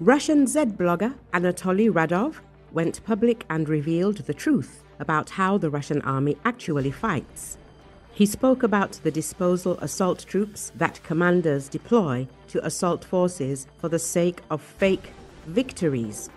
Russian Z-blogger Anatoly Radov went public and revealed the truth about how the Russian army actually fights. He spoke about the disposable assault troops that commanders deploy to assault forces for the sake of fake victories.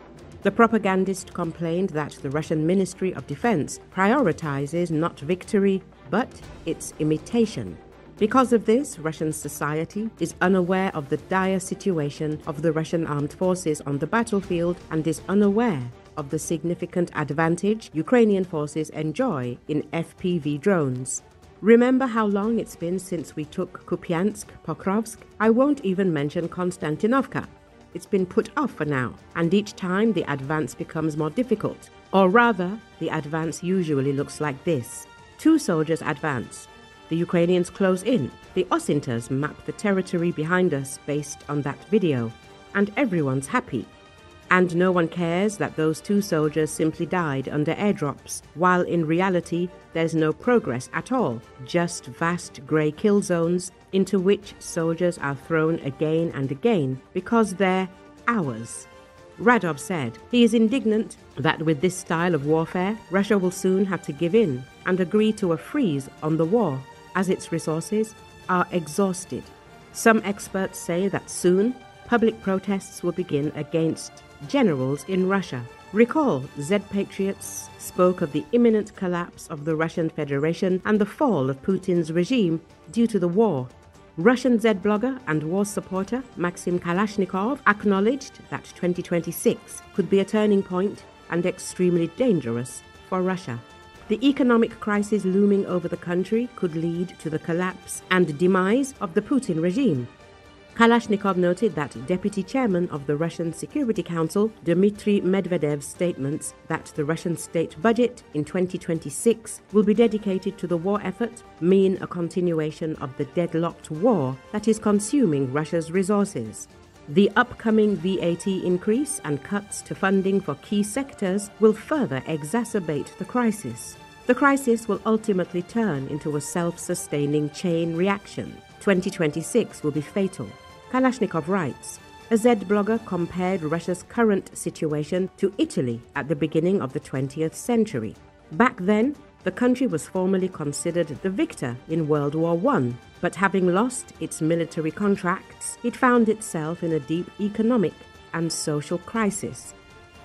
The propagandist complained that the Russian Ministry of Defense prioritizes not victory, but its imitation. Because of this, Russian society is unaware of the dire situation of the Russian armed forces on the battlefield and is unaware of the significant advantage Ukrainian forces enjoy in FPV drones. Remember how long it's been since we took Kupyansk, Pokrovsk? I won't even mention Konstantinovka. It's been put off for now, and each time the advance becomes more difficult. Or rather, the advance usually looks like this. 2 soldiers advance. The Ukrainians close in. The OSINTERS map the territory behind us based on that video, and everyone's happy. And no one cares that those 2 soldiers simply died under airdrops, while in reality there's no progress at all, just vast grey kill zones into which soldiers are thrown again and again because they're ours. Radov said he is indignant that with this style of warfare, Russia will soon have to give in and agree to a freeze on the war, as its resources are exhausted. Some experts say that soon public protests will begin against generals in Russia. Recall, Z-patriots spoke of the imminent collapse of the Russian Federation and the fall of Putin's regime due to the war. Russian Z-blogger and war supporter Maxim Kalashnikov acknowledged that 2026 could be a turning point and extremely dangerous for Russia. The economic crisis looming over the country could lead to the collapse and demise of the Putin regime. Kalashnikov noted that Deputy Chairman of the Russian Security Council, Dmitry Medvedev's statements that the Russian state budget in 2026 will be dedicated to the war effort mean a continuation of the deadlocked war that is consuming Russia's resources. The upcoming VAT increase and cuts to funding for key sectors will further exacerbate the crisis. The crisis will ultimately turn into a self-sustaining chain reaction. 2026 will be fatal. Kalashnikov writes, a Z-blogger compared Russia's current situation to Italy at the beginning of the 20th century. Back then, the country was formally considered the victor in World War I, but having lost its military contracts, it found itself in a deep economic and social crisis.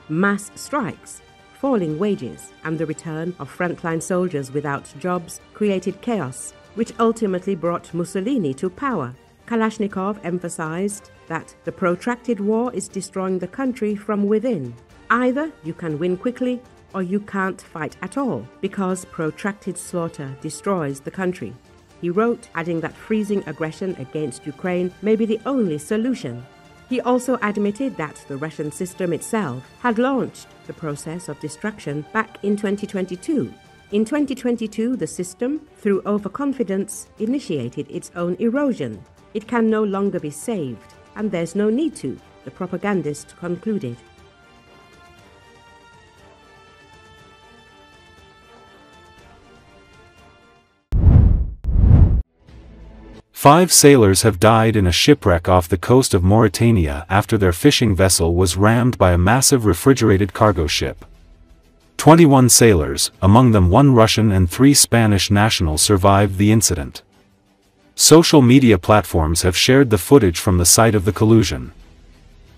Mass strikes, falling wages, and the return of frontline soldiers without jobs created chaos, which ultimately brought Mussolini to power. Kalashnikov emphasized that the protracted war is destroying the country from within. Either you can win quickly or you can't fight at all, because protracted slaughter destroys the country. He wrote, adding that freezing aggression against Ukraine may be the only solution. He also admitted that the Russian system itself had launched the process of destruction back in 2022. In 2022, the system, through overconfidence, initiated its own erosion. It can no longer be saved, and there's no need to, the propagandist concluded. Five sailors have died in a shipwreck off the coast of Mauritania after their fishing vessel was rammed by a massive refrigerated cargo ship. 21 sailors, among them 1 Russian and 3 Spanish nationals, survived the incident. Social media platforms have shared the footage from the site of the collision.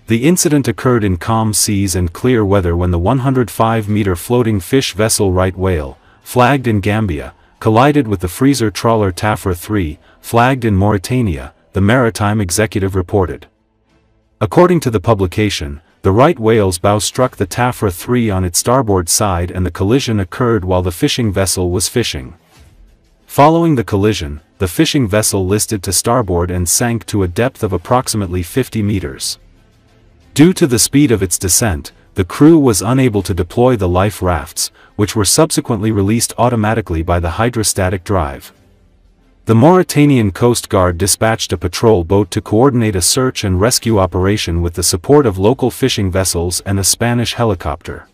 The incident occurred in calm seas and clear weather when the 105-meter floating fish vessel Right Whale, flagged in Gambia, collided with the freezer trawler Tafra 3, flagged in Mauritania, the Maritime Executive reported. According to the publication, the Right Whale's bow struck the Tafra 3 on its starboard side and the collision occurred while the fishing vessel was fishing. Following the collision, the fishing vessel listed to starboard and sank to a depth of approximately 50 meters. Due to the speed of its descent, the crew was unable to deploy the life rafts, which were subsequently released automatically by the hydrostatic drive. The Mauritanian Coast Guard dispatched a patrol boat to coordinate a search and rescue operation with the support of local fishing vessels and a Spanish helicopter.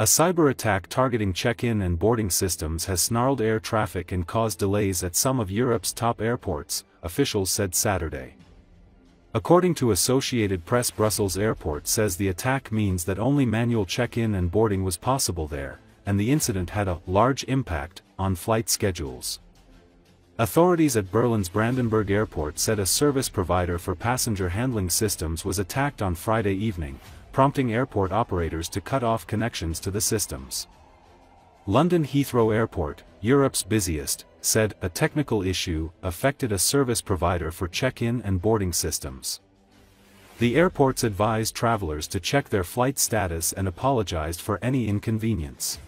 A cyber attack targeting check-in and boarding systems has snarled air traffic and caused delays at some of Europe's top airports, officials said Saturday. According to Associated Press, Brussels Airport says the attack means that only manual check-in and boarding was possible there, and the incident had a large impact on flight schedules. Authorities at Berlin's Brandenburg Airport said a service provider for passenger handling systems was attacked on Friday evening, prompting airport operators to cut off connections to the systems. London Heathrow Airport, Europe's busiest, said a technical issue affected a service provider for check-in and boarding systems. The airports advised travelers to check their flight status and apologized for any inconvenience.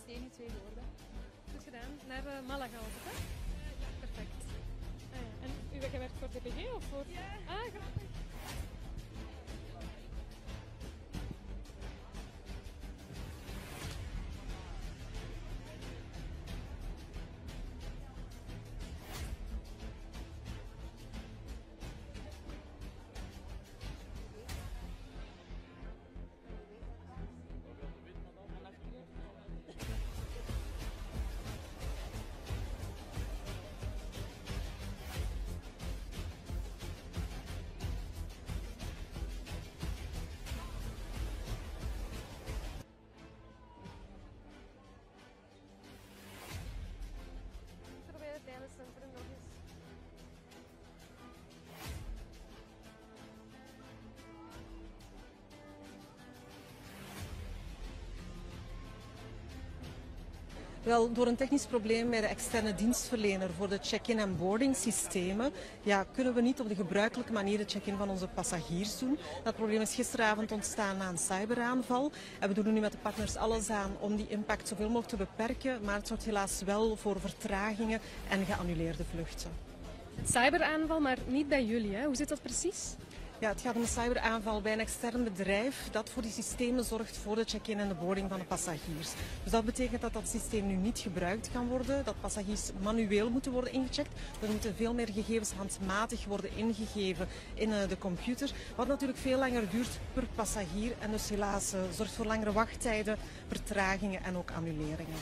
Stenen 2 woorden. Goed gedaan. Naar Malaga was het, hè? Ja, perfect. Ah, ja. En u werkt voor DPG of voor? Ja. Ah, grappig. Centrum nog eens. Wel, door een technisch probleem bij de externe dienstverlener voor de check-in en boarding systemen kunnen we niet op de gebruikelijke manier de check-in van onze passagiers doen. Dat probleem is gisteravond ontstaan na een cyberaanval. En we doen er nu met de partners alles aan om die impact zoveel mogelijk te beperken, maar het zorgt helaas wel voor vertragingen en geannuleerde vluchten. Cyberaanval, maar niet bij jullie, hè? Hoe zit dat precies? Ja, het gaat om een cyberaanval bij een extern bedrijf dat voor die systemen zorgt voor de check-in en de boarding van de passagiers. Dus dat betekent dat dat systeem nu niet gebruikt kan worden, dat passagiers manueel moeten worden ingecheckt. Er moeten veel meer gegevens handmatig worden ingegeven in de computer, wat natuurlijk veel langer duurt per passagier en dus helaas zorgt voor langere wachttijden, vertragingen en ook annuleringen.